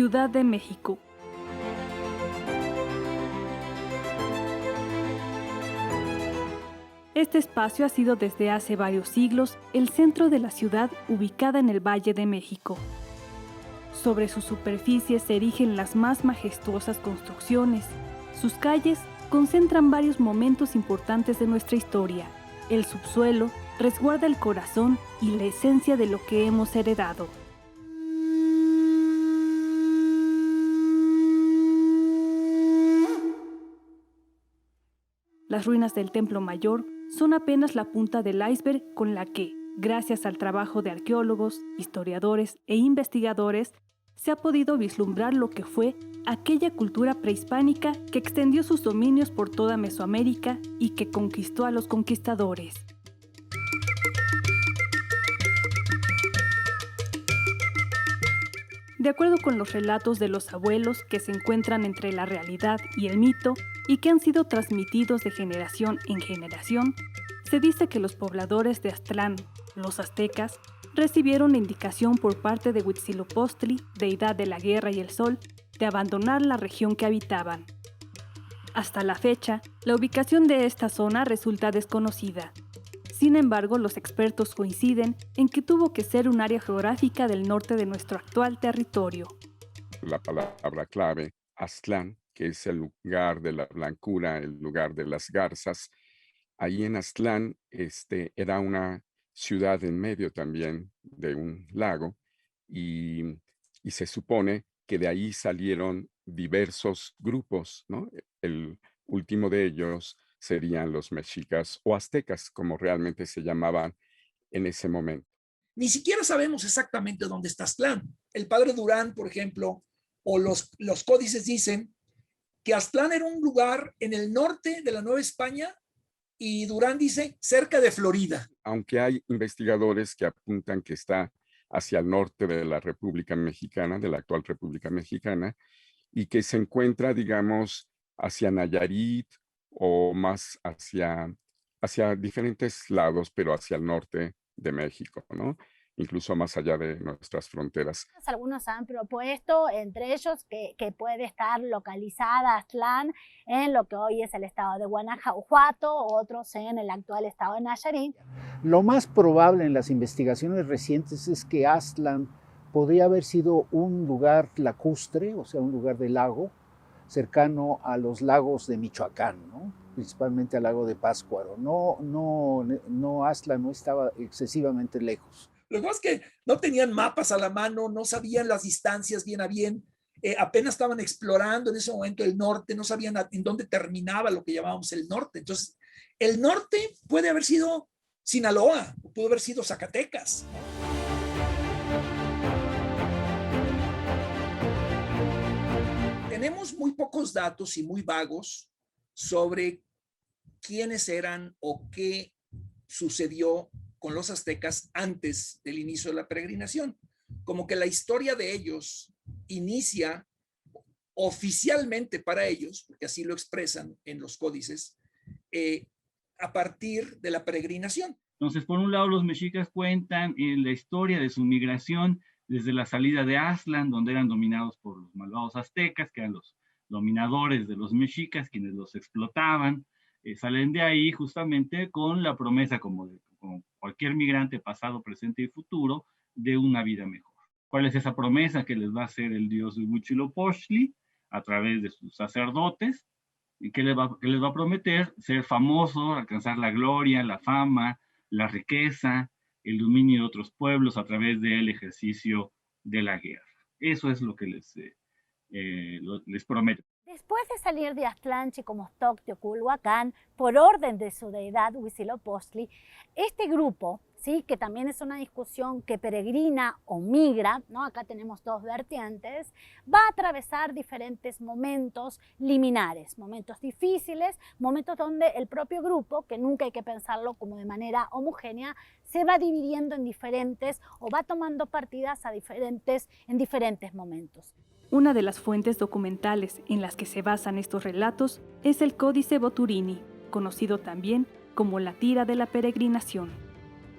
Ciudad de México. Este espacio ha sido desde hace varios siglos el centro de la ciudad ubicada en el Valle de México. Sobre su superficie se erigen las más majestuosas construcciones. Sus calles concentran varios momentos importantes de nuestra historia. El subsuelo resguarda el corazón y la esencia de lo que hemos heredado. Las ruinas del Templo Mayor son apenas la punta del iceberg con la que, gracias al trabajo de arqueólogos, historiadores e investigadores, se ha podido vislumbrar lo que fue aquella cultura prehispánica que extendió sus dominios por toda Mesoamérica y que conquistó a los conquistadores. De acuerdo con los relatos de los abuelos que se encuentran entre la realidad y el mito y que han sido transmitidos de generación en generación, se dice que los pobladores de Aztlán, los aztecas, recibieron la indicación por parte de Huitzilopochtli, deidad de la guerra y el sol, de abandonar la región que habitaban. Hasta la fecha, la ubicación de esta zona resulta desconocida. Sin embargo, los expertos coinciden en que tuvo que ser un área geográfica del norte de nuestro actual territorio. La palabra clave, Aztlán, que es el lugar de la blancura, el lugar de las garzas. Ahí en Aztlán era una ciudad en medio también de un lago y, y se supone que de ahí salieron diversos grupos, ¿no? El último de ellos serían los mexicas o aztecas, como realmente se llamaban en ese momento. Ni siquiera sabemos exactamente dónde está Aztlán. El padre Durán, por ejemplo, o los códices dicen que Aztlán era un lugar en el norte de la Nueva España y Durán dice cerca de Florida. Aunque hay investigadores que apuntan que está hacia el norte de la República Mexicana, de la actual República Mexicana, y que se encuentra, digamos, hacia Nayarit o más hacia diferentes lados, pero hacia el norte de México, ¿no? Incluso más allá de nuestras fronteras. Algunos han propuesto, entre ellos, que puede estar localizada Aztlán en lo que hoy es el estado de Guanajuato, otros en el actual estado de Nayarit. Lo más probable en las investigaciones recientes es que Aztlán podría haber sido un lugar lacustre, o sea, un lugar de lago, cercano a los lagos de Michoacán, ¿no? Principalmente al lago de Pátzcuaro. Aztlán no estaba excesivamente lejos. Lo que pasa es que no tenían mapas a la mano, no sabían las distancias bien a bien, apenas estaban explorando en ese momento el norte, no sabían en dónde terminaba lo que llamábamos el norte. Entonces, el norte puede haber sido Sinaloa, pudo haber sido Zacatecas. Tenemos muy pocos datos y muy vagos sobre quiénes eran o qué sucedió con los aztecas antes del inicio de la peregrinación. Como que la historia de ellos inicia oficialmente para ellos, porque así lo expresan en los códices, a partir de la peregrinación. Entonces, por un lado, los mexicas cuentan la historia de su migración desde la salida de Aztlán, donde eran dominados por los malvados aztecas, que eran los dominadores de los mexicas, quienes los explotaban. Salen de ahí justamente con la promesa, como cualquier migrante pasado, presente y futuro, de una vida mejor. ¿Cuál es esa promesa que les va a hacer el dios Huitzilopochtli a través de sus sacerdotes? ¿Y qué les va a prometer? Ser famoso, alcanzar la gloria, la fama, la riqueza, el dominio de otros pueblos a través del ejercicio de la guerra. Eso es lo que les promete. Después de salir de Aztlán, Chicomostoc, Teoculhuacán, por orden de su deidad Huitzilopochtli, este grupo, ¿sí?, que también es una discusión que peregrina o migra, ¿no? Acá tenemos dos vertientes, va a atravesar diferentes momentos liminares, momentos difíciles, momentos donde el propio grupo, que nunca hay que pensarlo como de manera homogénea, se va dividiendo en diferentes o va tomando partidas en diferentes momentos. Una de las fuentes documentales en las que se basan estos relatos es el Códice Boturini, conocido también como la Tira de la Peregrinación.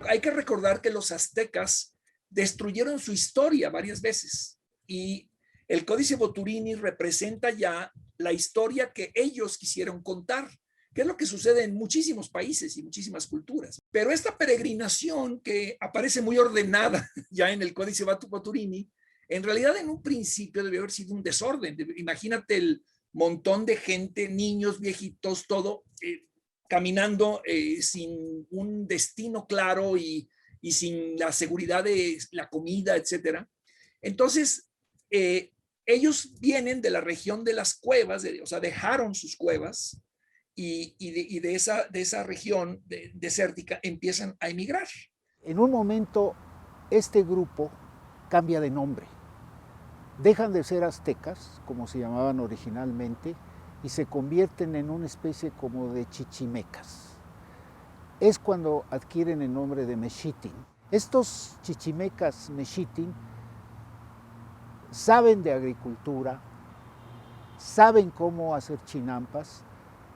Hay que recordar que los aztecas destruyeron su historia varias veces y el Códice Boturini representa ya la historia que ellos quisieron contar, que es lo que sucede en muchísimos países y muchísimas culturas. Pero esta peregrinación que aparece muy ordenada ya en el Códice Boturini, en realidad en un principio debió haber sido un desorden. Imagínate el montón de gente, niños, viejitos, todo, caminando sin un destino claro y sin la seguridad de la comida, etcétera. Entonces, ellos vienen de la región de las cuevas, o sea, dejaron sus cuevas y de esa región desértica empiezan a emigrar. En un momento, este grupo cambia de nombre. Dejan de ser aztecas, como se llamaban originalmente, y se convierten en una especie como de chichimecas. Es cuando adquieren el nombre de Mexitin. Estos chichimecas Mexitin saben de agricultura, saben cómo hacer chinampas,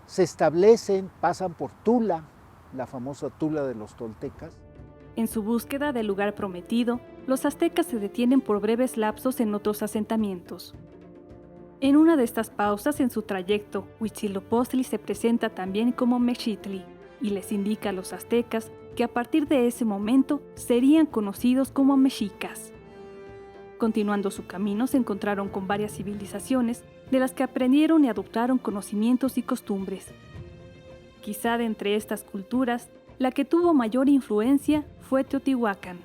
se establecen, pasan por Tula, la famosa Tula de los toltecas. En su búsqueda del lugar prometido, los aztecas se detienen por breves lapsos en otros asentamientos. En una de estas pausas en su trayecto, Huitzilopochtli se presenta también como Mexitli y les indica a los aztecas que a partir de ese momento serían conocidos como mexicas. Continuando su camino se encontraron con varias civilizaciones de las que aprendieron y adoptaron conocimientos y costumbres. Quizá de entre estas culturas, la que tuvo mayor influencia fue Teotihuacán.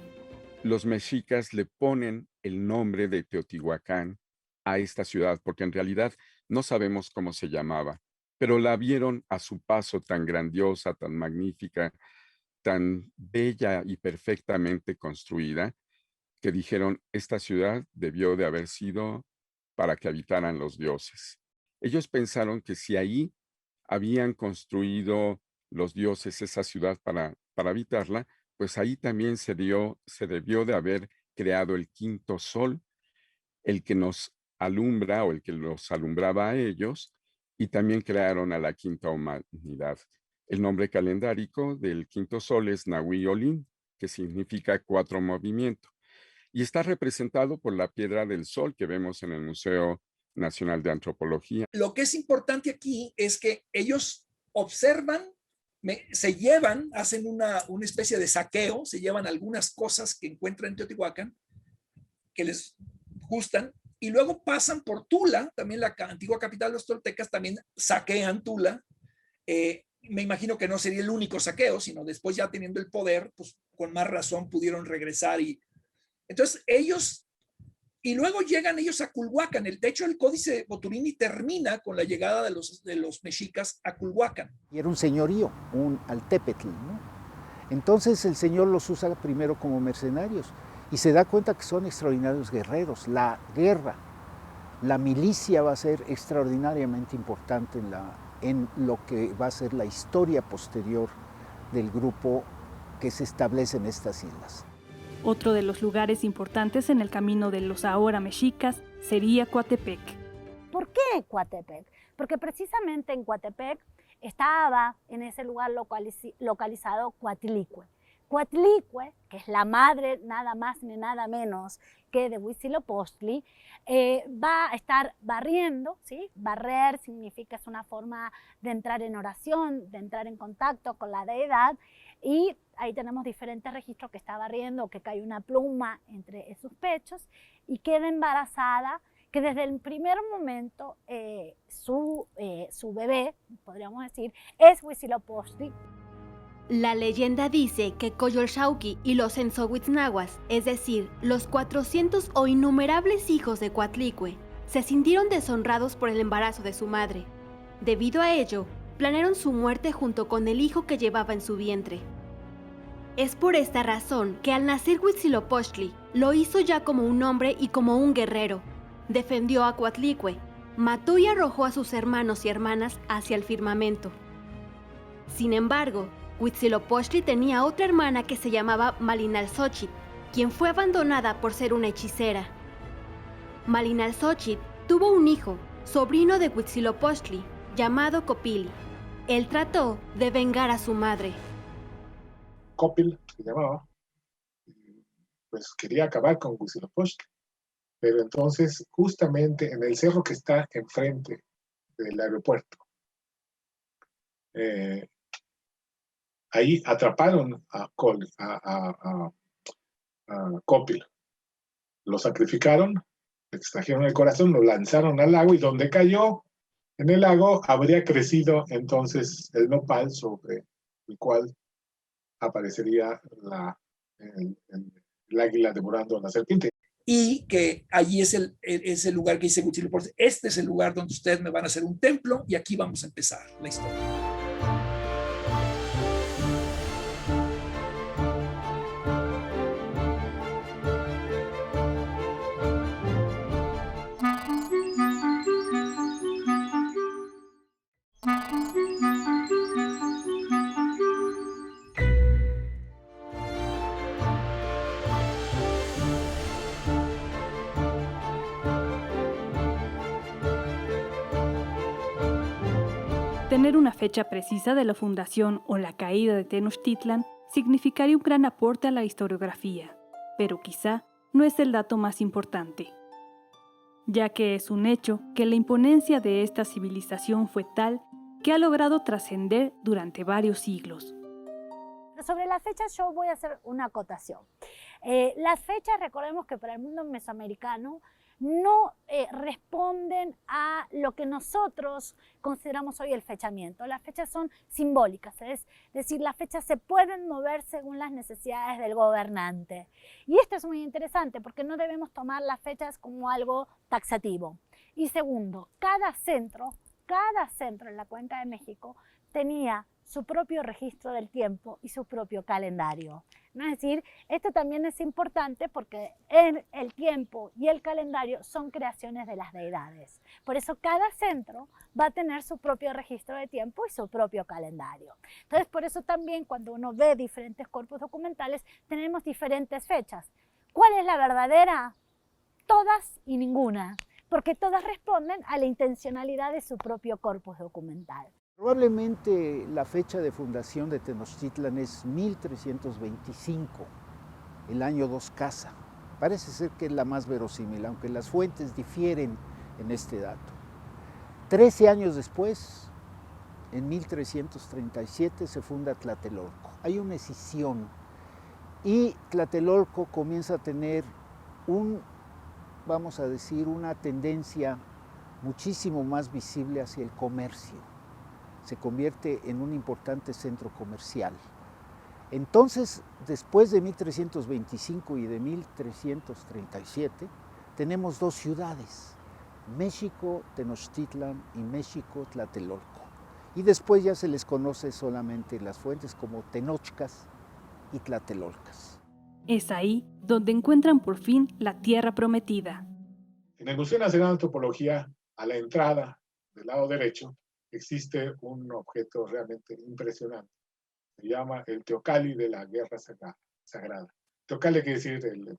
Los mexicas le ponen el nombre de Teotihuacán a esta ciudad, porque en realidad no sabemos cómo se llamaba, pero la vieron a su paso tan grandiosa, tan magnífica, tan bella y perfectamente construida, que dijeron, esta ciudad debió de haber sido para que habitaran los dioses. Ellos pensaron que si ahí habían construido los dioses esa ciudad para habitarla, pues ahí también se debió de haber creado el quinto sol, el que nos alumbra o el que los alumbraba a ellos, y también crearon a la quinta humanidad. El nombre calendárico del quinto sol es Nahui Olin, que significa 4 movimiento, y está representado por la piedra del sol que vemos en el Museo Nacional de Antropología. Lo que es importante aquí es que ellos observan, se llevan, hacen una especie de saqueo, se llevan algunas cosas que encuentran en Teotihuacán, que les gustan, y luego pasan por Tula, también la antigua capital de los toltecas, también saquean Tula. Me imagino que no sería el único saqueo, sino después ya teniendo el poder, pues con más razón pudieron regresar. Y entonces ellos, y luego llegan ellos a Culhuacán. De hecho, el Códice Boturini termina con la llegada de los mexicas a Culhuacán. Y era un señorío, un altépetl, ¿no? Entonces el señor los usa primero como mercenarios y se da cuenta que son extraordinarios guerreros. La guerra, la milicia va a ser extraordinariamente importante en lo que va a ser la historia posterior del grupo que se establece en estas islas. Otro de los lugares importantes en el camino de los ahora mexicas sería Coatepec. ¿Por qué Coatepec? Porque precisamente en Coatepec estaba en ese lugar localizado Coatlicue. Coatlicue, que es la madre nada más ni nada menos que de Huitzilopochtli, va a estar barriendo, ¿sí? Barrer significa, es una forma de entrar en oración, de entrar en contacto con la deidad, y ahí tenemos diferentes registros que está barriendo, que cae una pluma entre sus pechos y queda embarazada, que desde el primer momento su bebé, podríamos decir, es Huitzilopochtli. La leyenda dice que Coyolxauhqui y los Entzohuitznahuas, es decir, los 400 o innumerables hijos de Coatlicue, se sintieron deshonrados por el embarazo de su madre. Debido a ello, planearon su muerte junto con el hijo que llevaba en su vientre. Es por esta razón que al nacer Huitzilopochtli, lo hizo ya como un hombre y como un guerrero. Defendió a Coatlicue, mató y arrojó a sus hermanos y hermanas hacia el firmamento. Sin embargo, Huitzilopochtli tenía otra hermana que se llamaba Malinalxóchitl, quien fue abandonada por ser una hechicera. Malinalxóchitl tuvo un hijo, sobrino de Huitzilopochtli, llamado Copili. Él trató de vengar a su madre. Copil, se llamaba, pues quería acabar con Huitzilopochtli, pero entonces justamente en el cerro que está enfrente del aeropuerto, ahí atraparon a Copil, lo sacrificaron, le extrajeron el corazón, lo lanzaron al lago y donde cayó en el lago habría crecido entonces el nopal sobre el cual aparecería el águila devorando a la serpiente. Y que allí es el lugar que dice Huitzilopochtli, este es el lugar donde ustedes me van a hacer un templo y aquí vamos a empezar la historia. Tener una fecha precisa de la fundación o la caída de Tenochtitlan significaría un gran aporte a la historiografía, pero quizá no es el dato más importante, ya que es un hecho que la imponencia de esta civilización fue tal que ha logrado trascender durante varios siglos. Sobre las fechas yo voy a hacer una acotación. Las fechas, recordemos que para el mundo mesoamericano no responden a lo que nosotros consideramos hoy el fechamiento. Las fechas son simbólicas, es decir, las fechas se pueden mover según las necesidades del gobernante. Y esto es muy interesante porque no debemos tomar las fechas como algo taxativo. Y segundo, cada centro en la Cuenca de México tenía su propio registro del tiempo y su propio calendario. ¿No? Es decir, esto también es importante porque el tiempo y el calendario son creaciones de las deidades. Por eso cada centro va a tener su propio registro de tiempo y su propio calendario. Entonces, por eso también cuando uno ve diferentes corpus documentales, tenemos diferentes fechas. ¿Cuál es la verdadera? Todas y ninguna, porque todas responden a la intencionalidad de su propio corpus documental. Probablemente la fecha de fundación de Tenochtitlan es 1325, el año 2 Casa. Parece ser que es la más verosímil, aunque las fuentes difieren en este dato. 13 años después, en 1337, se funda Tlatelolco. Hay una escisión y Tlatelolco comienza a tener vamos a decir, una tendencia muchísimo más visible hacia el comercio. Se convierte en un importante centro comercial. Entonces, después de 1325 y de 1337, tenemos dos ciudades, México Tenochtitlan y México Tlatelolco. Y después ya se les conoce solamente las fuentes como Tenochcas y Tlatelolcas. Es ahí donde encuentran por fin la tierra prometida. En el Museo Nacional de Antropología, a la entrada del lado derecho, existe un objeto realmente impresionante. Se llama el Teocalli de la Guerra Sagrada. Teocalli quiere decir el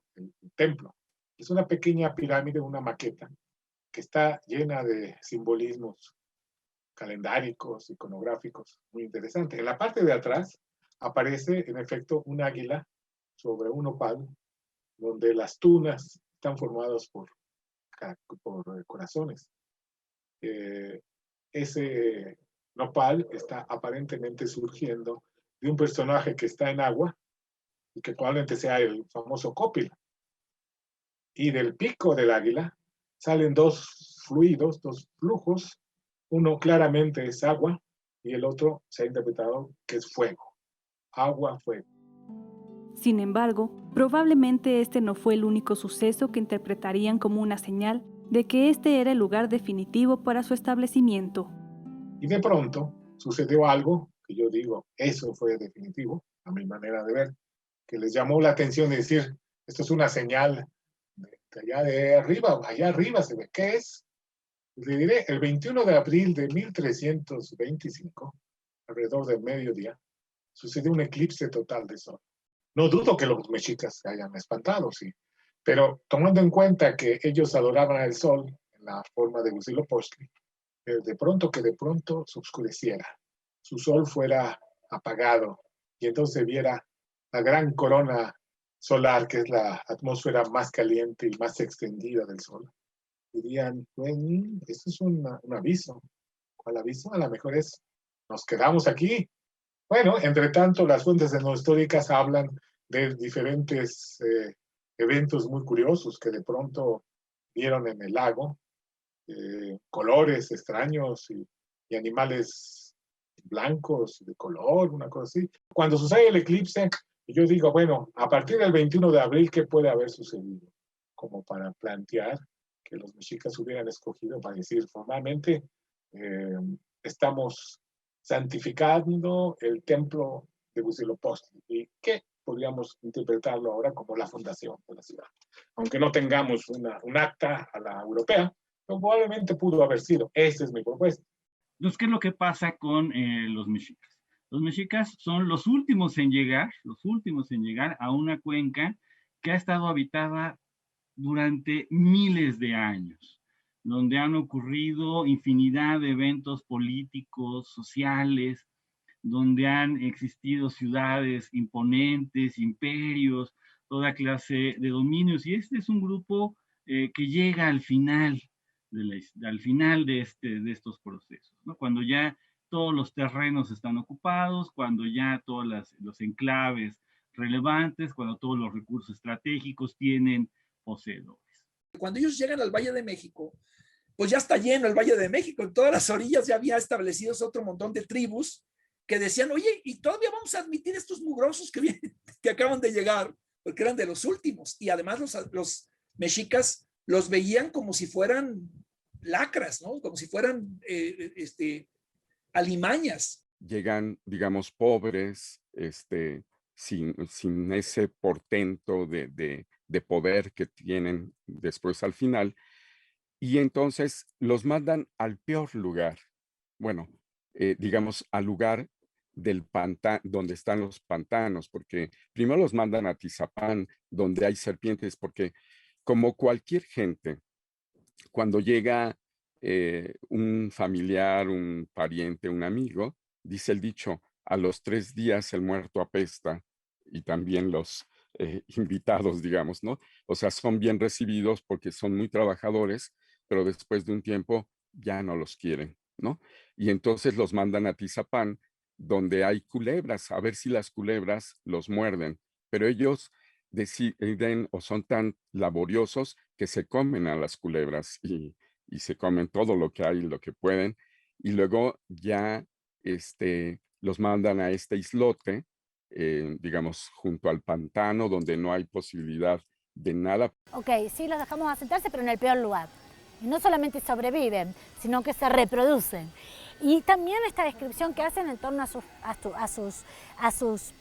templo. Es una pequeña pirámide, una maqueta, que está llena de simbolismos calendáricos, iconográficos, muy interesantes. En la parte de atrás aparece, en efecto, un águila sobre un opal, donde las tunas están formadas por corazones. Ese nopal está aparentemente surgiendo de un personaje que está en agua y que probablemente sea el famoso Copil. Y del pico del águila salen dos fluidos, dos flujos. Uno claramente es agua y el otro se ha interpretado que es fuego. Agua, fuego. Sin embargo, probablemente este no fue el único suceso que interpretarían como una señal de que este era el lugar definitivo para su establecimiento. Y de pronto sucedió algo que yo digo, eso fue definitivo, a mi manera de ver, que les llamó la atención de decir, esto es una señal de allá arriba se ve, ¿qué es? Le diré, el 21 de abril de 1325, alrededor del mediodía, sucedió un eclipse total de sol. No dudo que los mexicas se hayan espantado, sí, pero tomando en cuenta que ellos adoraban al sol en la forma de Huitzilopochtli, de pronto se oscureciera, su sol fuera apagado y entonces viera la gran corona solar, que es la atmósfera más caliente y más extendida del Sol, dirían, bueno, eso es un aviso. ¿Cuál aviso? A lo mejor es, nos quedamos aquí. Bueno, entre tanto, las fuentes históricas hablan de diferentes eventos muy curiosos que de pronto vieron en el lago, colores extraños y animales blancos de color, una cosa así. Cuando sucede el eclipse, yo digo, bueno, a partir del 21 de abril, ¿qué puede haber sucedido? Como para plantear que los mexicas hubieran escogido para decir formalmente, estamos santificando el templo de Huitzilopochtli. ¿Y qué podríamos interpretarlo ahora como la fundación de la ciudad? Aunque no tengamos un acta a la europea, probablemente pudo haber sido. Esa es mi propuesta. Entonces, ¿qué es lo que pasa con los mexicas? Los mexicas son los últimos en llegar a una cuenca que ha estado habitada durante miles de años, donde han ocurrido infinidad de eventos políticos, sociales, donde han existido ciudades imponentes, imperios, toda clase de dominios, y este es un grupo que llega al final de estos procesos, ¿no? Cuando ya todos los terrenos están ocupados, cuando ya todos los enclaves relevantes, cuando todos los recursos estratégicos tienen poseedores. Cuando ellos llegan al Valle de México, pues ya está lleno el Valle de México. En todas las orillas ya había establecidos otro montón de tribus que decían, oye, y todavía vamos a admitir estos mugrosos que acaban de llegar, porque eran de los últimos. Y además los mexicas los veían como si fueran lacras, ¿no? Como si fueran alimañas. Llegan, digamos, pobres, sin ese portento de poder que tienen después al final, y entonces los mandan al peor lugar, bueno, digamos, al lugar del pantano, donde están los pantanos, porque primero los mandan a Tizapán, donde hay serpientes, porque como cualquier gente, cuando llega un familiar, un pariente, un amigo, dice el dicho, a los 3 días el muerto apesta, y también los invitados, digamos, ¿no? O sea, son bien recibidos porque son muy trabajadores, pero después de un tiempo ya no los quieren, ¿no? Y entonces los mandan a Tizapán, donde hay culebras, a ver si las culebras los muerden, pero ellos deciden o son tan laboriosos que se comen a las culebras y se comen todo lo que hay, lo que pueden, y luego ya los mandan a este islote, digamos, junto al pantano, donde no hay posibilidad de nada. Ok, sí, los dejamos asentarse, pero en el peor lugar. Y no solamente sobreviven, sino que se reproducen. Y también esta descripción que hacen en torno a sus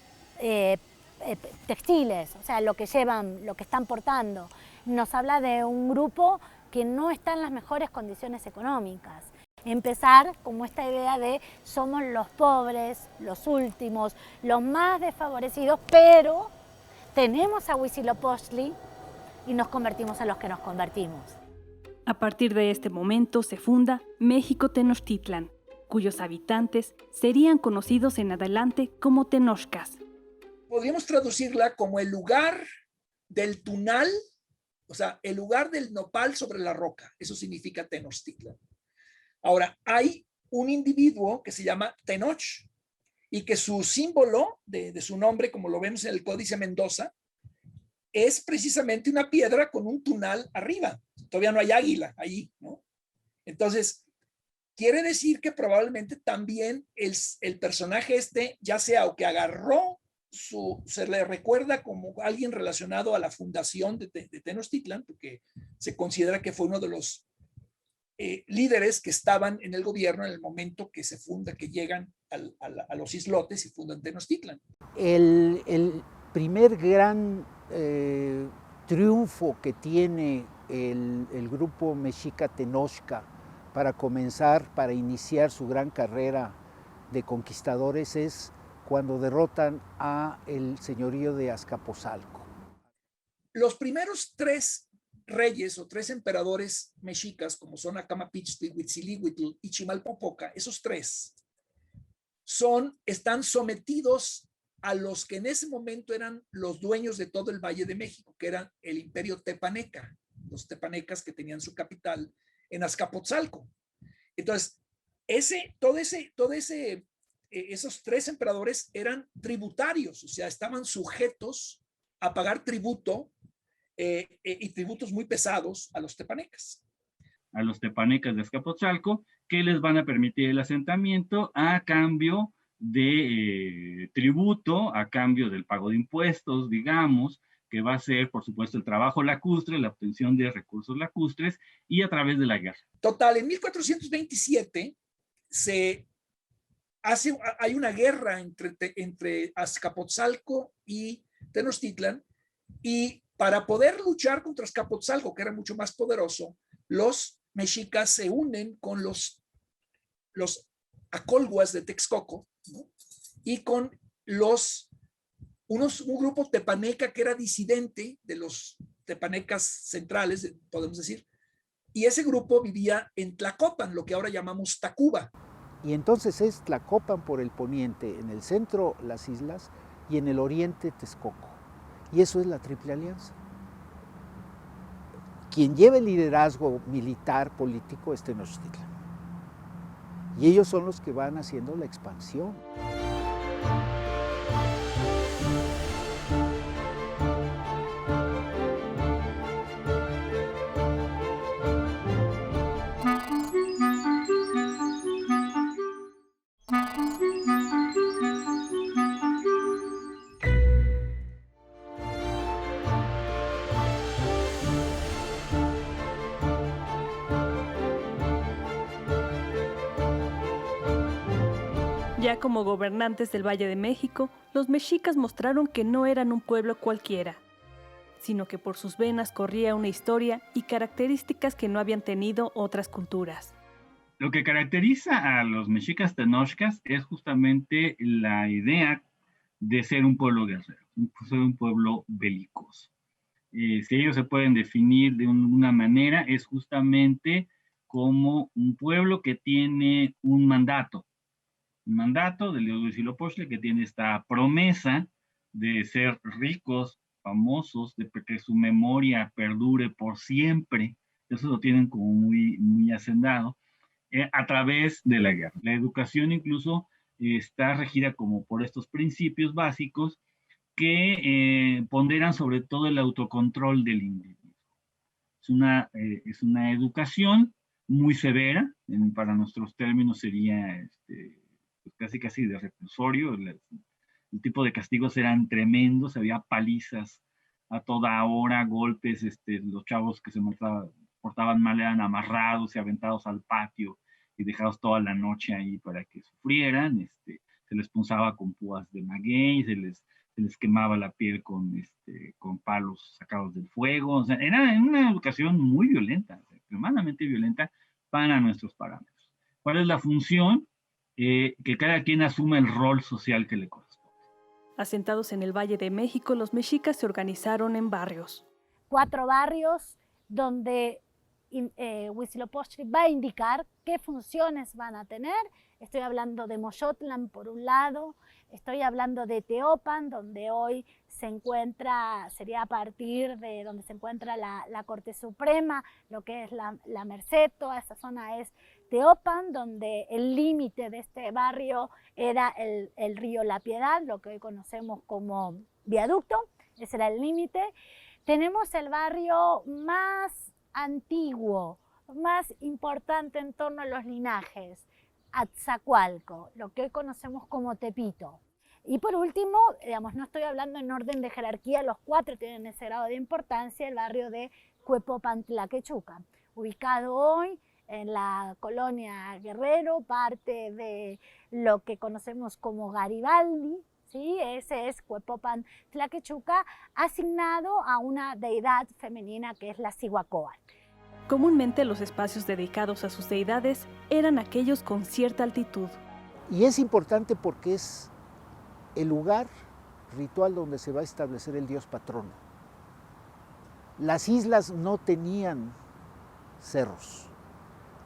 textiles, o sea, lo que llevan, lo que están portando, nos habla de un grupo que no está en las mejores condiciones económicas. Empezar como esta idea de somos los pobres, los últimos, los más desfavorecidos, pero tenemos a Huitzilopochtli y nos convertimos en los que nos convertimos. A partir de este momento se funda México Tenochtitlan, cuyos habitantes serían conocidos en adelante como tenochcas. Podríamos traducirla como el lugar del tunal, o sea, el lugar del nopal sobre la roca. Eso significa Tenochtitlan. Ahora, hay un individuo que se llama Tenoch y que su símbolo de su nombre, como lo vemos en el Códice Mendoza, es precisamente una piedra con un tunal arriba. Todavía no hay águila ahí, ¿no? Entonces, quiere decir que probablemente también el personaje ya sea o que agarró se le recuerda como alguien relacionado a la fundación de Tenochtitlan, porque se considera que fue uno de los líderes que estaban en el gobierno en el momento que se funda, que llegan a los islotes y fundan Tenochtitlan. El primer gran triunfo que tiene el grupo mexica Tenochca para iniciar su gran carrera de conquistadores es cuando derrotan a el señorío de Azcapotzalco. Los primeros 3 reyes o 3 emperadores mexicas, como son Acamapichtli, Huitzilihuitl y Chimalpopoca, esos 3 están sometidos a los que en ese momento eran los dueños de todo el Valle de México, que eran el Imperio Tepaneca, los tepanecas que tenían su capital en Azcapotzalco. Entonces, esos tres emperadores eran tributarios, o sea, estaban sujetos a pagar tributo y tributos muy pesados a los tepanecas. A los tepanecas de Azcapotzalco, que les van a permitir el asentamiento a cambio de tributo, a cambio del pago de impuestos, digamos, que va a ser, por supuesto, el trabajo lacustre, la obtención de recursos lacustres y a través de la guerra. Total, en 1427 hay una guerra entre Azcapotzalco y Tenochtitlan, y para poder luchar contra Azcapotzalco, que era mucho más poderoso, los mexicas se unen con los acolhuas de Texcoco, ¿no? Y con un grupo tepaneca que era disidente de los tepanecas centrales, podemos decir, y ese grupo vivía en Tlacopan, lo que ahora llamamos Tacuba. Y entonces es Tlacopan por el poniente, en el centro las islas y en el oriente Texcoco. Y eso es la Triple Alianza. Quien lleva el liderazgo militar, político, es Tenochtitlan. Y ellos son los que van haciendo la expansión. Ya como gobernantes del Valle de México, los mexicas mostraron que no eran un pueblo cualquiera, sino que por sus venas corría una historia y características que no habían tenido otras culturas. Lo que caracteriza a los mexicas tenochcas es justamente la idea de ser un pueblo guerrero, ser un pueblo belicoso. Si ellos se pueden definir de una manera, es justamente como un pueblo que tiene un mandato del dios Huitzilopochtli, que tiene esta promesa de ser ricos, famosos, de que su memoria perdure por siempre. Eso lo tienen como muy, muy hacendado, a través de la guerra. La educación incluso está regida como por estos principios básicos que ponderan sobre todo el autocontrol del individuo. Es una educación muy severa, para nuestros términos sería pues casi de reclusorio. El tipo de castigos eran tremendos, había palizas a toda hora, golpes, los chavos que se portaban mal eran amarrados y aventados al patio y dejados toda la noche ahí para que sufrieran. Se les punzaba con púas de maguey, se les quemaba la piel con palos sacados del fuego. O sea, era una educación muy violenta, extremadamente violenta para nuestros parámetros. ¿Cuál es la función? Que cada quien asuma el rol social que le corresponde. Asentados en el Valle de México, los mexicas se organizaron en barrios. 4 barrios donde Huitzilopochtli va a indicar qué funciones van a tener. Estoy hablando de Moyotlan por un lado, estoy hablando de Teopan, donde hoy se encuentra, sería a partir de donde se encuentra la Corte Suprema, lo que es la Merced, toda esa zona es Teopan, donde el límite de este barrio era el río La Piedad, lo que hoy conocemos como Viaducto, ese era el límite. Tenemos el barrio más antiguo, más importante en torno a los linajes, Atzacoalco, lo que hoy conocemos como Tepito. Y por último, digamos, no estoy hablando en orden de jerarquía, los 4 tienen ese grado de importancia, el barrio de Cuepopan Tlaquechuca, ubicado hoy en la colonia Guerrero, parte de lo que conocemos como Garibaldi, ¿sí? Ese es Cuepopan Tlaquechuca, asignado a una deidad femenina que es la Cihuacóatl. Comúnmente los espacios dedicados a sus deidades eran aquellos con cierta altitud. Y es importante porque es el lugar ritual donde se va a establecer el dios patrono. Las islas no tenían cerros,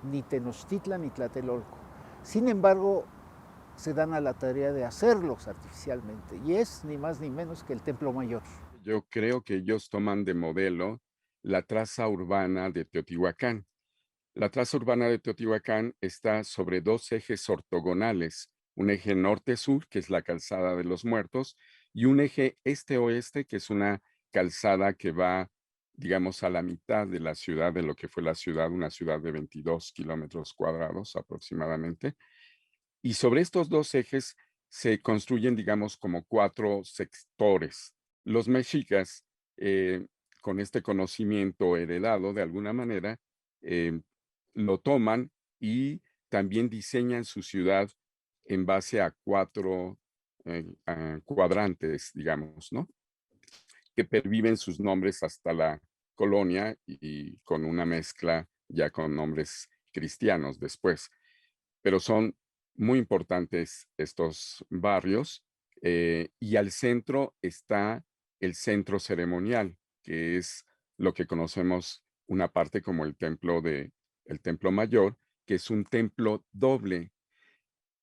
ni Tenochtitlan ni Tlatelolco. Sin embargo, se dan a la tarea de hacerlos artificialmente, y es ni más ni menos que el Templo Mayor. Yo creo que ellos toman de modelo la traza urbana de Teotihuacán. La traza urbana de Teotihuacán está sobre dos ejes ortogonales, un eje norte-sur, que es la calzada de los Muertos, y un eje este-oeste, que es una calzada que va, digamos, a la mitad de la ciudad, de lo que fue la ciudad, una ciudad de 22 kilómetros cuadrados aproximadamente. Y sobre estos dos ejes se construyen, digamos, como 4 sectores. Los mexicas, con este conocimiento heredado de alguna manera, lo toman y también diseñan su ciudad en base a 4 cuadrantes, digamos, ¿no? Que perviven sus nombres hasta la colonia y con una mezcla ya con nombres cristianos después. Pero son muy importantes estos barrios, y al centro está el centro ceremonial, que es lo que conocemos una parte como el templo mayor, que es un templo doble.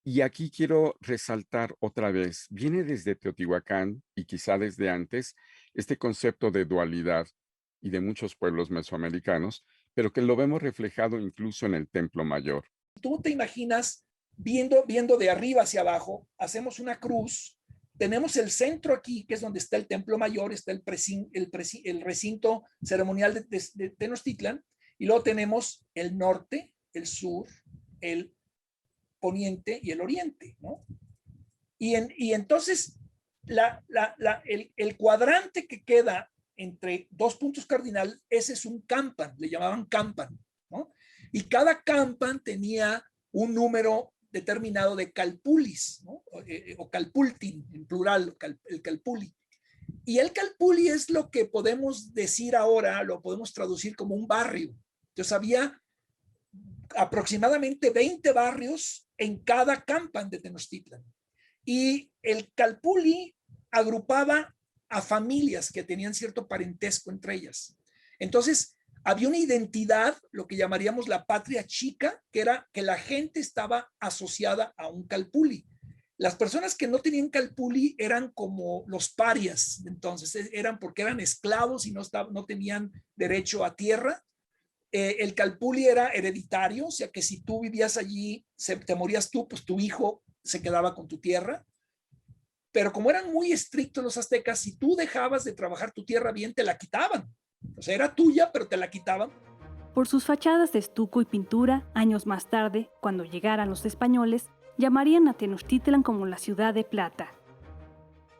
Y aquí quiero resaltar otra vez, viene desde Teotihuacán y quizá desde antes, este concepto de dualidad y de muchos pueblos mesoamericanos, pero que lo vemos reflejado incluso en el templo mayor. Tú te imaginas viendo de arriba hacia abajo, hacemos una cruz, tenemos el centro aquí, que es donde está el templo mayor, está el recinto ceremonial de Tenochtitlan, y luego tenemos el norte, el sur, el poniente y el oriente, ¿no? Y entonces el cuadrante que queda entre dos puntos cardinal, ese es un campan, le llamaban campan, ¿no? Y cada campan tenía un número determinado de calpulis, ¿no? O calpultin, en plural, el calpuli. Y el calpuli es lo que podemos decir ahora, lo podemos traducir como un barrio. Entonces había aproximadamente 20 barrios en cada campan de Tenochtitlan. Y el calpuli agrupaba a familias que tenían cierto parentesco entre ellas. Entonces, había una identidad, lo que llamaríamos la patria chica, que era que la gente estaba asociada a un calpuli. Las personas que no tenían calpuli eran como los parias, entonces eran porque eran esclavos y no tenían derecho a tierra. El calpuli era hereditario, o sea que si tú vivías allí, te morías tú, pues tu hijo se quedaba con tu tierra. Pero como eran muy estrictos los aztecas, si tú dejabas de trabajar tu tierra bien, te la quitaban. O sea, era tuya, pero te la quitaban. Por sus fachadas de estuco y pintura, años más tarde, cuando llegaran los españoles, llamarían a Tenochtitlan como la ciudad de plata.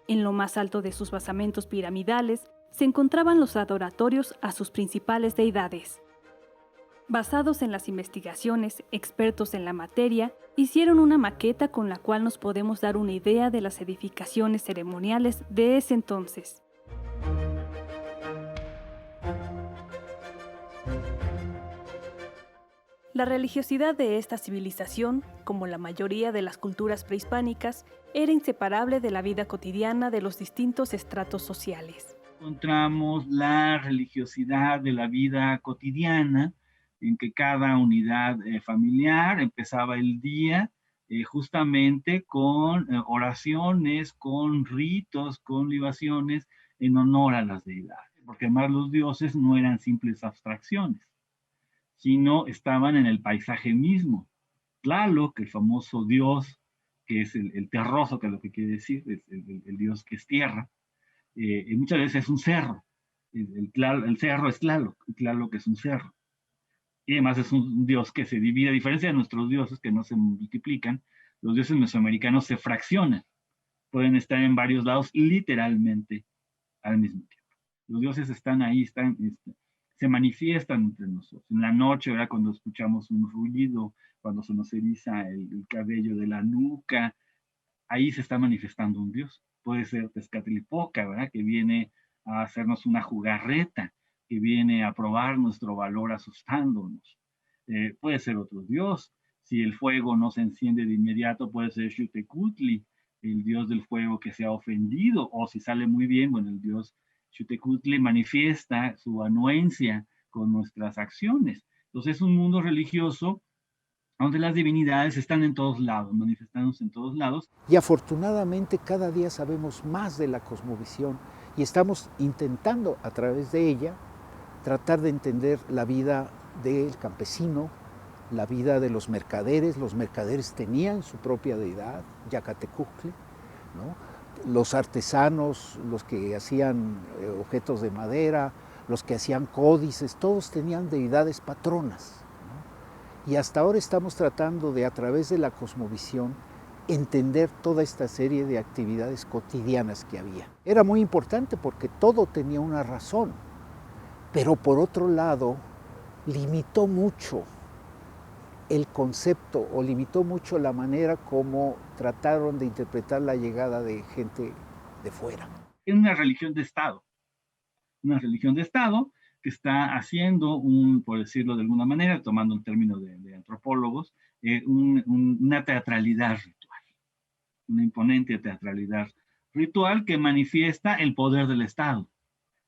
En lo más alto de sus basamentos piramidales se encontraban los adoratorios a sus principales deidades. Basados en las investigaciones, expertos en la materia hicieron una maqueta con la cual nos podemos dar una idea de las edificaciones ceremoniales de ese entonces. La religiosidad de esta civilización, como la mayoría de las culturas prehispánicas, era inseparable de la vida cotidiana de los distintos estratos sociales. Encontramos la religiosidad de la vida cotidiana, en que cada unidad familiar empezaba el día justamente con oraciones, con ritos, con libaciones en honor a las deidades, porque además los dioses no eran simples abstracciones, sino estaban en el paisaje mismo. Tlaloc, el famoso dios, que es el terroso, que es lo que quiere decir, es el dios que es tierra, y muchas veces es un cerro. El cerro es Tlaloc, Tlaloc es un cerro. Y además es un dios que se divide, a diferencia de nuestros dioses que no se multiplican, los dioses mesoamericanos se fraccionan, pueden estar en varios lados literalmente al mismo tiempo. Los dioses están ahí, se manifiestan entre nosotros. En la noche, ¿verdad? Cuando escuchamos un ruido, cuando se nos eriza el cabello de la nuca, ahí se está manifestando un dios. Puede ser Tezcatlipoca, ¿verdad? Que viene a hacernos una jugarreta, que viene a probar nuestro valor asustándonos. Puede ser otro dios. Si el fuego no se enciende de inmediato, puede ser Xiuhtecutli, el dios del fuego que se ha ofendido, o si sale muy bien, bueno, el dios Xiuhtecutli manifiesta su anuencia con nuestras acciones. Entonces es un mundo religioso donde las divinidades están en todos lados, manifestándose en todos lados. Y afortunadamente cada día sabemos más de la cosmovisión y estamos intentando a través de ella tratar de entender la vida del campesino, la vida de los mercaderes. Los mercaderes tenían su propia deidad, Yacatecuhtli, ¿no? Los artesanos, los que hacían objetos de madera, los que hacían códices, todos tenían deidades patronas, ¿no? Y hasta ahora estamos tratando de, a través de la cosmovisión, entender toda esta serie de actividades cotidianas que había. Era muy importante porque todo tenía una razón, pero por otro lado, limitó mucho el concepto o limitó mucho la manera como trataron de interpretar la llegada de gente de fuera. Es una religión de Estado que está haciendo, por decirlo de alguna manera, tomando un término de antropólogos, una teatralidad ritual, una imponente teatralidad ritual que manifiesta el poder del Estado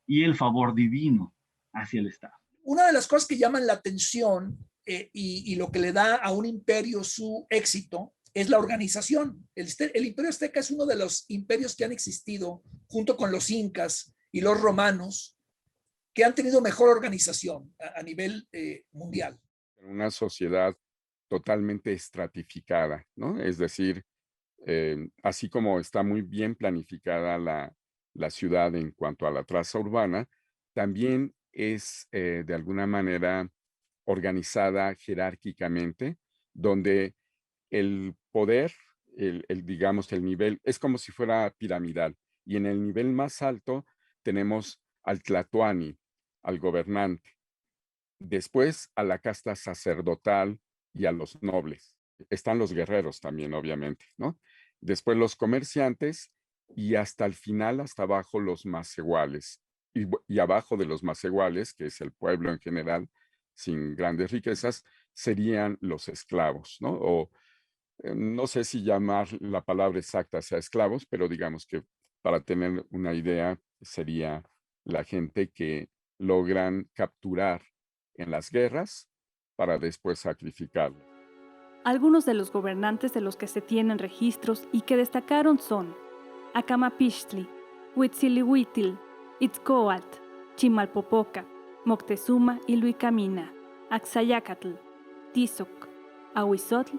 y el favor divino hacia el Estado. Una de las cosas que llaman la atención y lo que le da a un imperio su éxito es la organización. El imperio azteca es uno de los imperios que han existido junto con los incas y los romanos que han tenido mejor organización a nivel mundial. Una sociedad totalmente estratificada, ¿no? Es decir, así como está muy bien planificada la ciudad en cuanto a la traza urbana, también es de alguna manera organizada jerárquicamente, donde el poder, digamos, el nivel, es como si fuera piramidal. Y en el nivel más alto tenemos al tlatoani, al gobernante. Después a la casta sacerdotal y a los nobles. Están los guerreros también, obviamente, ¿no? Después los comerciantes y hasta el final, hasta abajo, los masehuales. Y abajo de los masehuales, que es el pueblo en general, sin grandes riquezas, serían los esclavos, ¿no? O no sé si llamar la palabra exacta sea esclavos, pero digamos que para tener una idea sería la gente que logran capturar en las guerras para después sacrificarlos. Algunos de los gobernantes de los que se tienen registros y que destacaron son Acamapixtli, Huitzilihuitl, Itzcoatl, Chimalpopoca, Moctezuma y Luicamina, Axayacatl, Tizoc, Ahuizotl,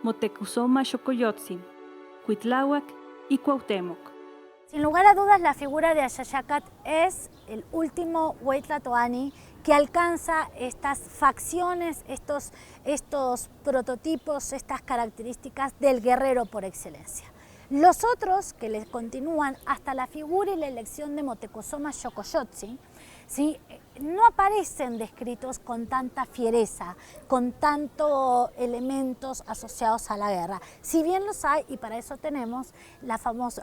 Motecuzoma Xocoyotzin, Cuitláhuac y Cuauhtémoc. Sin lugar a dudas, la figura de Axayácatl es el último Huaytlatoani que alcanza estas facciones, estos prototipos, estas características del guerrero por excelencia. Los otros que les continúan hasta la figura y la elección de Motecuzoma Xocoyotzin, ¿sí?, no aparecen descritos con tanta fiereza, con tantos elementos asociados a la guerra. Si bien los hay, y para eso tenemos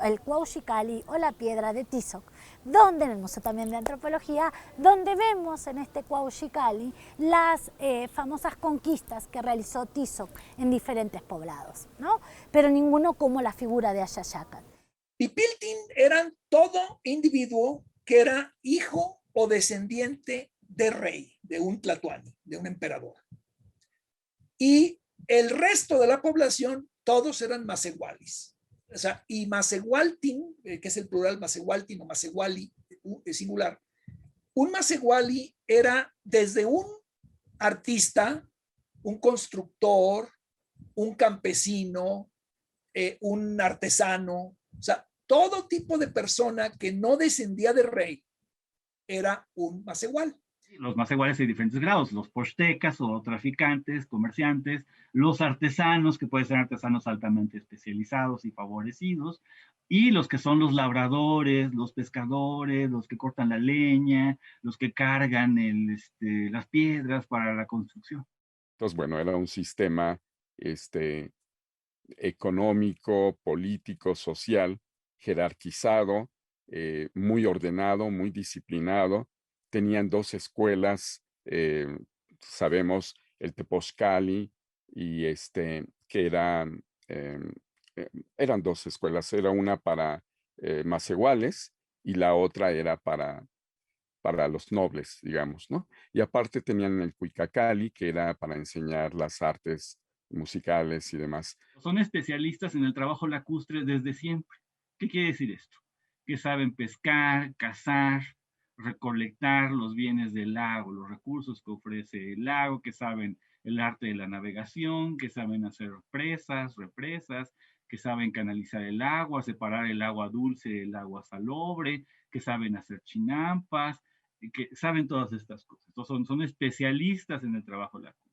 el Cuauhxicalli o la piedra de Tizoc, donde en el Museo también de Antropología, donde vemos en este Cuauhxicalli las famosas conquistas que realizó Tizoc en diferentes poblados, ¿no? Pero ninguno como la figura de Axayácatl. Pipiltin eran todo individuo que era hijo o descendiente de rey, de un tlatoani, de un emperador. Y el resto de la población, todos eran masehualis. O sea, y masehualtin, que es el plural masehualtin o masehuali, singular, un masehuali era desde un artista, un constructor, un campesino, un artesano, o sea, todo tipo de persona que no descendía del rey era un masehual. Los masehuales hay diferentes grados, los pochtecas o traficantes, comerciantes, los artesanos, que pueden ser artesanos altamente especializados y favorecidos, y los que son los labradores, los pescadores, los que cortan la leña, los que cargan las piedras para la construcción. Entonces, bueno, era un sistema económico, político, social, jerarquizado, muy ordenado, muy disciplinado. Tenían dos escuelas, sabemos, el Tepozcali y que eran dos escuelas. Era una para masehuales y la otra era para los nobles, digamos, ¿no? Y aparte tenían el Cuicacali, que era para enseñar las artes musicales y demás. Son especialistas en el trabajo lacustre desde siempre. ¿Qué quiere decir esto? Que saben pescar, cazar, recolectar los bienes del lago, los recursos que ofrece el lago, que saben el arte de la navegación, que saben hacer presas, represas, que saben canalizar el agua, separar el agua dulce del agua salobre, que saben hacer chinampas, que saben todas estas cosas. Entonces son especialistas en el trabajo lacustre.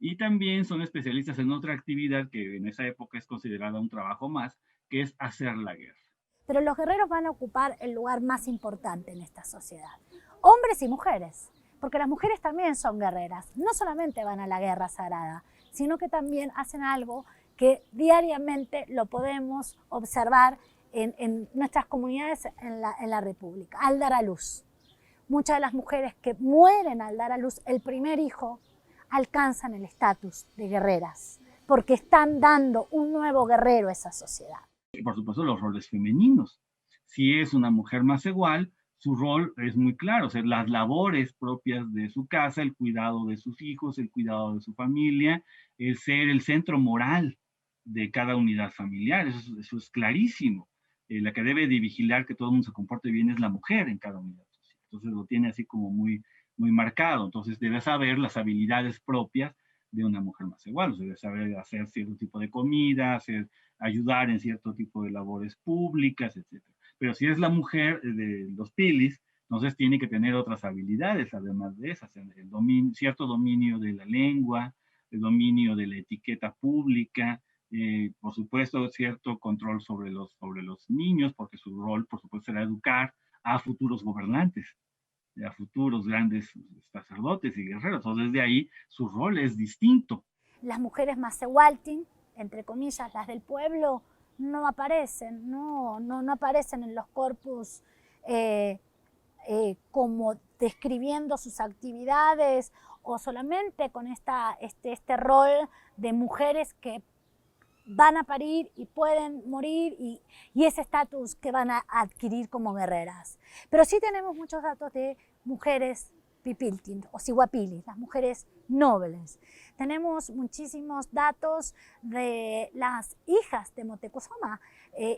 Y también son especialistas en otra actividad que en esa época es considerada un trabajo más, que es hacer la guerra. Pero los guerreros van a ocupar el lugar más importante en esta sociedad. Hombres y mujeres, porque las mujeres también son guerreras. No solamente van a la guerra sagrada, sino que también hacen algo que diariamente lo podemos observar en nuestras comunidades en la República, al dar a luz. Muchas de las mujeres que mueren al dar a luz el primer hijo alcanzan el estatus de guerreras, porque están dando un nuevo guerrero a esa sociedad. Y por supuesto los roles femeninos. Si es una mujer más igual, su rol es muy claro, o sea, las labores propias de su casa, el cuidado de sus hijos, el cuidado de su familia, el ser el centro moral de cada unidad familiar, eso es clarísimo. La que debe de vigilar que todo el mundo se comporte bien es la mujer en cada unidad. Entonces lo tiene así como muy marcado. Entonces debe saber las habilidades propias de una mujer más igual. O sea, debe saber hacer cierto tipo de comida, ayudar en cierto tipo de labores públicas, etc. Pero si es la mujer de los pilis, entonces tiene que tener otras habilidades, además de esas, cierto dominio de la lengua, el dominio de la etiqueta pública, por supuesto, cierto control sobre los niños, porque su rol, por supuesto, será educar a futuros gobernantes, a futuros grandes sacerdotes y guerreros. Entonces, desde ahí, su rol es distinto. Las mujeres Masehualtin, entre comillas, las del pueblo, no aparecen, no aparecen en los corpus como describiendo sus actividades o solamente con este rol de mujeres que van a parir y pueden morir y ese estatus que van a adquirir como guerreras. Pero sí tenemos muchos datos de mujeres pipiltin o sihuapilis, las mujeres nobles. Tenemos muchísimos datos de las hijas de Motecuzoma,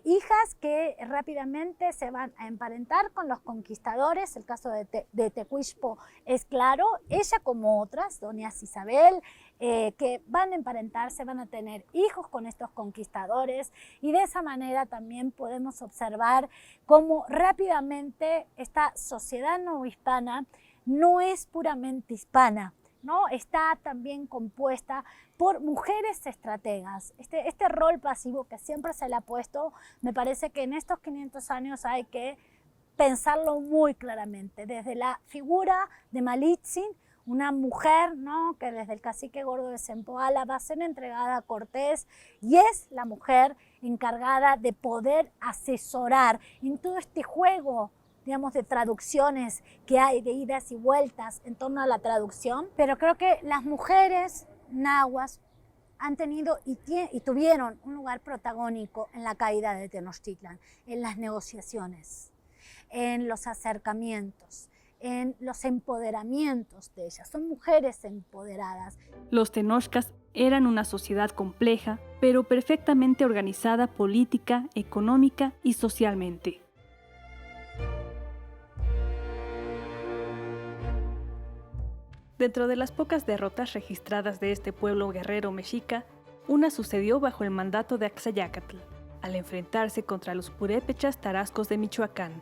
hijas que rápidamente se van a emparentar con los conquistadores. El caso de Tecuixpo es claro, ella como otras, doña Isabel, que van a emparentarse, van a tener hijos con estos conquistadores y de esa manera también podemos observar cómo rápidamente esta sociedad novohispana no es puramente hispana, ¿no? Está también compuesta por mujeres estrategas. Este rol pasivo que siempre se le ha puesto, me parece que en estos 500 años hay que pensarlo muy claramente, desde la figura de Malitzin, una mujer, ¿no?, que desde el cacique gordo de Zempoala va a ser entregada a Cortés y es la mujer encargada de poder asesorar en todo este juego, digamos, de traducciones que hay, de idas y vueltas en torno a la traducción. Pero creo que las mujeres nahuas han tenido y tuvieron un lugar protagónico en la caída de Tenochtitlan, en las negociaciones, en los acercamientos, en los empoderamientos de ellas. Son mujeres empoderadas. Los tenochcas eran una sociedad compleja, pero perfectamente organizada política, económica y socialmente. Dentro de las pocas derrotas registradas de este pueblo guerrero mexica, una sucedió bajo el mandato de Axayácatl, al enfrentarse contra los purépechas tarascos de Michoacán.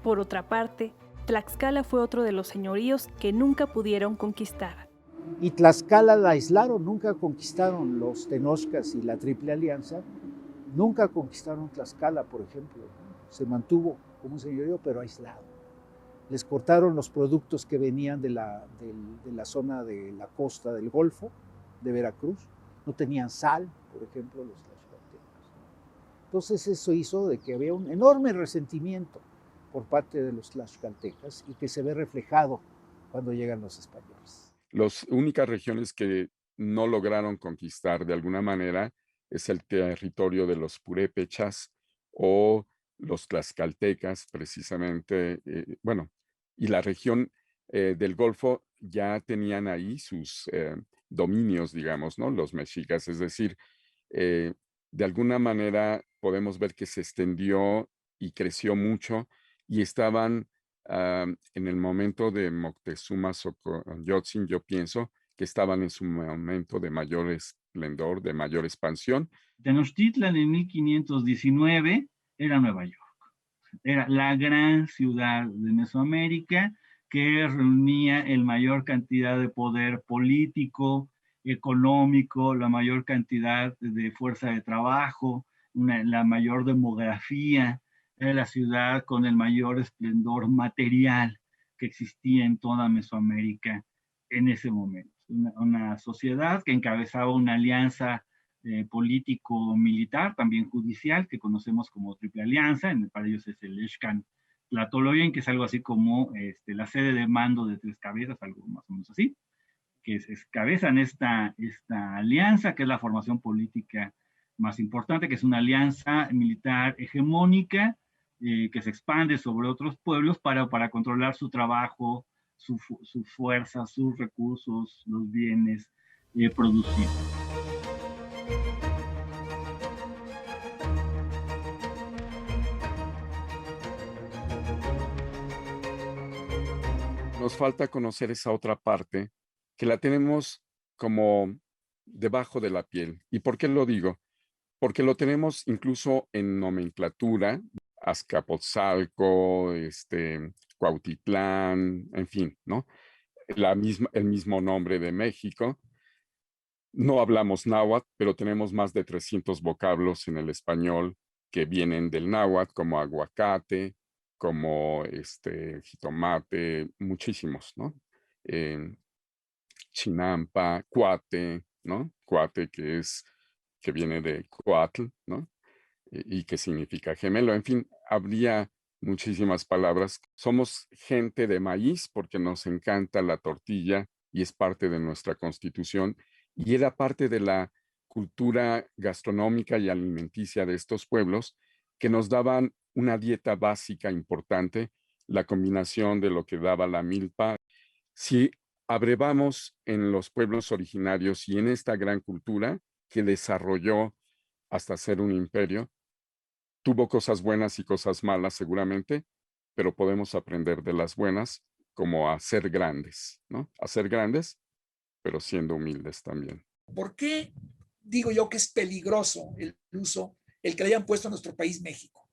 Por otra parte, Tlaxcala fue otro de los señoríos que nunca pudieron conquistar. Y Tlaxcala la aislaron, nunca conquistaron los tenochcas y la Triple Alianza, nunca conquistaron Tlaxcala, por ejemplo. Se mantuvo como un señorío, pero aislado. Les cortaron los productos que venían de la zona de la costa del Golfo, de Veracruz. No tenían sal, por ejemplo, los tlaxcaltecas. Entonces eso hizo de que había un enorme resentimiento por parte de los tlaxcaltecas y que se ve reflejado cuando llegan los españoles. Las únicas regiones que no lograron conquistar de alguna manera es el territorio de los purépechas o los tlaxcaltecas, precisamente, y la región del Golfo ya tenían ahí sus dominios, digamos, ¿no? Los mexicas, es decir, de alguna manera podemos ver que se extendió y creció mucho y estaban en el momento de Moctezuma Xocoyotzin, yo pienso que estaban en su momento de mayor esplendor, de mayor expansión. Tenochtitlan en 1519 era Nueva York. Era la gran ciudad de Mesoamérica que reunía el mayor cantidad de poder político, económico, la mayor cantidad de fuerza de trabajo, la mayor demografía. Era la ciudad con el mayor esplendor material que existía en toda Mesoamérica en ese momento. Una sociedad que encabezaba una alianza político-militar, también judicial, que conocemos como Triple Alianza. Para ellos es el Xcan Tlatoyoyan, que es algo así como la sede de mando de tres cabezas, algo más o menos así, que cabezan esta alianza, que es la formación política más importante, que es una alianza militar hegemónica, que se expande sobre otros pueblos para controlar su trabajo, su fuerza, sus recursos, los bienes producidos. Nos falta conocer esa otra parte que la tenemos como debajo de la piel. ¿Y por qué lo digo? Porque lo tenemos incluso en nomenclatura, Azcapotzalco, Cuautitlán, en fin, ¿no? El mismo nombre de México. No hablamos náhuatl, pero tenemos más de 300 vocablos en el español que vienen del náhuatl, como aguacate, como jitomate, muchísimos, ¿no? Chinampa, cuate, ¿no? Cuate que viene de cuatl, ¿no? Y que significa gemelo. En fin, habría muchísimas palabras. Somos gente de maíz porque nos encanta la tortilla y es parte de nuestra constitución y era parte de la cultura gastronómica y alimenticia de estos pueblos que nos daban una dieta básica importante, la combinación de lo que daba la milpa. Si abrevamos en los pueblos originarios y en esta gran cultura que desarrolló hasta ser un imperio, tuvo cosas buenas y cosas malas seguramente, pero podemos aprender de las buenas como a ser grandes, ¿no? A ser grandes, pero siendo humildes también. ¿Por qué digo yo que es peligroso el uso, el que le hayan puesto a nuestro país México?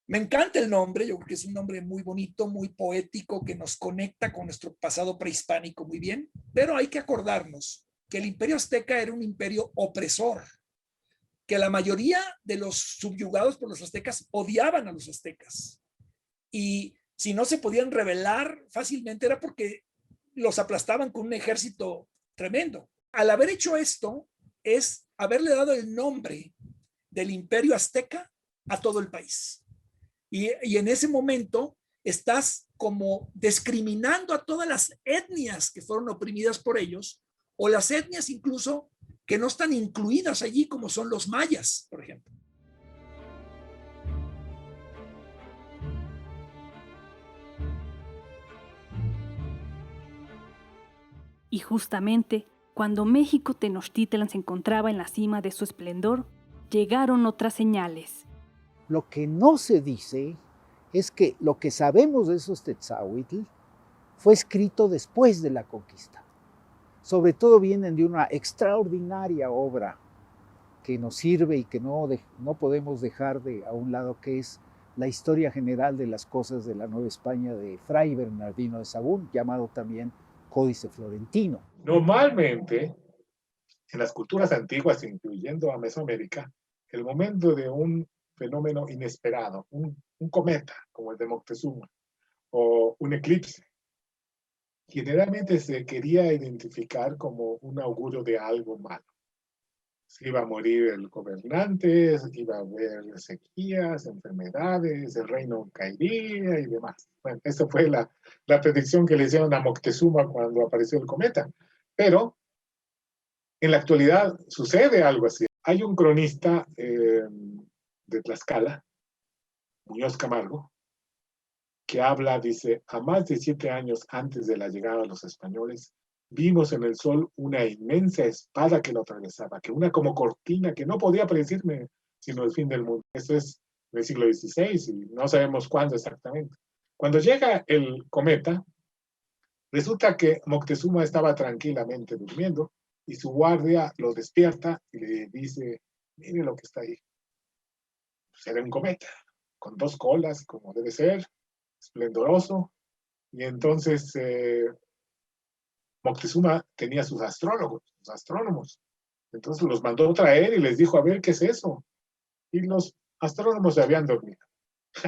Me encanta el nombre, yo creo que es un nombre muy bonito, muy poético, que nos conecta con nuestro pasado prehispánico muy bien, pero hay que acordarnos que el imperio azteca era un imperio opresor, que la mayoría de los subyugados por los aztecas odiaban a los aztecas. Y si no se podían rebelar fácilmente era porque los aplastaban con un ejército tremendo. Al haber hecho esto, es haberle dado el nombre del imperio azteca a todo el país. Y en ese momento estás como discriminando a todas las etnias que fueron oprimidas por ellos, o las etnias incluso que no están incluidas allí, como son los mayas, por ejemplo. Y justamente cuando México Tenochtitlan se encontraba en la cima de su esplendor, llegaron otras señales. Lo que no se dice es que lo que sabemos de esos Tetzahuitl fue escrito después de la conquista. Sobre todo vienen de una extraordinaria obra que nos sirve y que no podemos dejar a un lado, que es la historia general de las cosas de la Nueva España de Fray Bernardino de Sahagún, llamado también Códice Florentino. Normalmente, en las culturas antiguas, incluyendo a Mesoamérica, el momento de un fenómeno inesperado, un cometa como el de Moctezuma o un eclipse, generalmente se quería identificar como un augurio de algo malo. Se iba a morir el gobernante, iba a haber sequías, enfermedades, el reino caería y demás. Bueno, esa fue la predicción que le hicieron a Moctezuma cuando apareció el cometa. Pero en la actualidad sucede algo así. Hay un cronista de Tlaxcala, Muñoz Camargo, que habla, dice, a más de 7 años antes de la llegada de los españoles, vimos en el sol una inmensa espada que lo atravesaba, que una como cortina que no podía predecirme sino el fin del mundo. Esto es del siglo XVI y no sabemos cuándo exactamente. Cuando llega el cometa, resulta que Moctezuma estaba tranquilamente durmiendo y su guardia lo despierta y le dice, mire lo que está ahí. Pues era un cometa, con 2 colas, como debe ser, esplendoroso. Y entonces Moctezuma tenía sus astrónomos. Entonces los mandó traer y les dijo, a ver, ¿qué es eso? Y los astrónomos se habían dormido.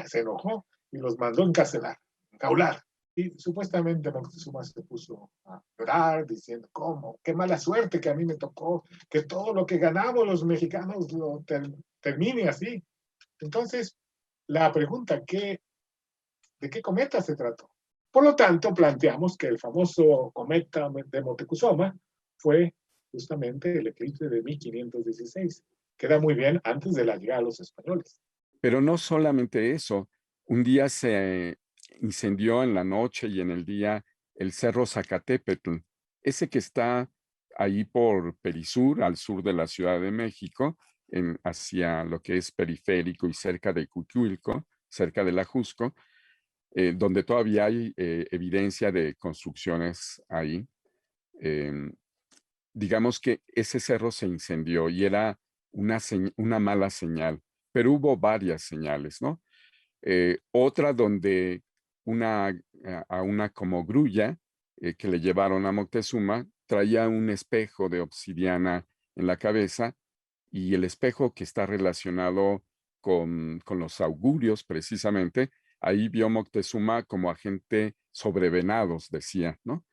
Se enojó y los mandó encarcelar, encaular. Y supuestamente Moctezuma se puso a llorar diciendo, ¿cómo? Qué mala suerte que a mí me tocó, que todo lo que ganamos los mexicanos lo termine así. Entonces, la pregunta, ¿de qué cometa se trató? Por lo tanto, planteamos que el famoso cometa de Moctezuma fue justamente el eclipse de 1516. Queda muy bien antes de la llegada de los españoles. Pero no solamente eso, un día se incendió en la noche y en el día el Cerro Zacatépetl, ese que está ahí por Perisur, al sur de la Ciudad de México, hacia lo que es periférico y cerca de Cuicuilco, cerca de la Jusco, donde todavía hay evidencia de construcciones ahí. Digamos que ese cerro se incendió y era una mala señal, pero hubo varias señales, ¿no? Otra donde a una como grulla que le llevaron a Moctezuma traía un espejo de obsidiana en la cabeza y el espejo que está relacionado con los augurios precisamente, ahí vio Moctezuma como agente sobre venados, decía, ¿no?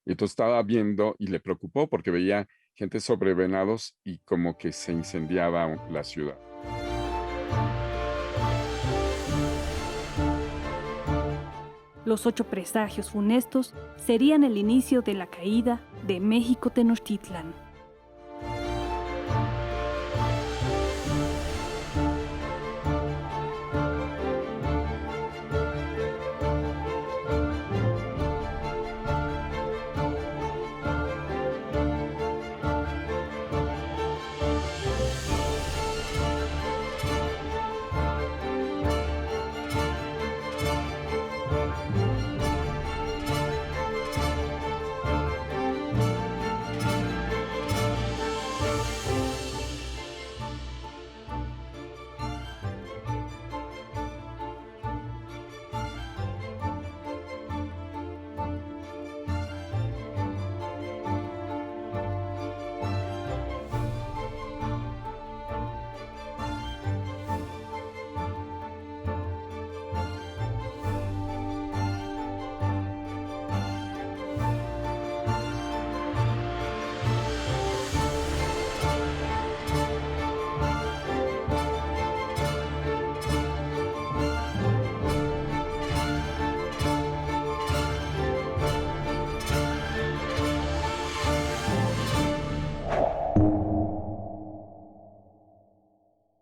Y entonces estaba viendo y le preocupó porque veía gente sobre venados y como que se incendiaba la ciudad. Los 8 presagios funestos serían el inicio de la caída de México Tenochtitlan.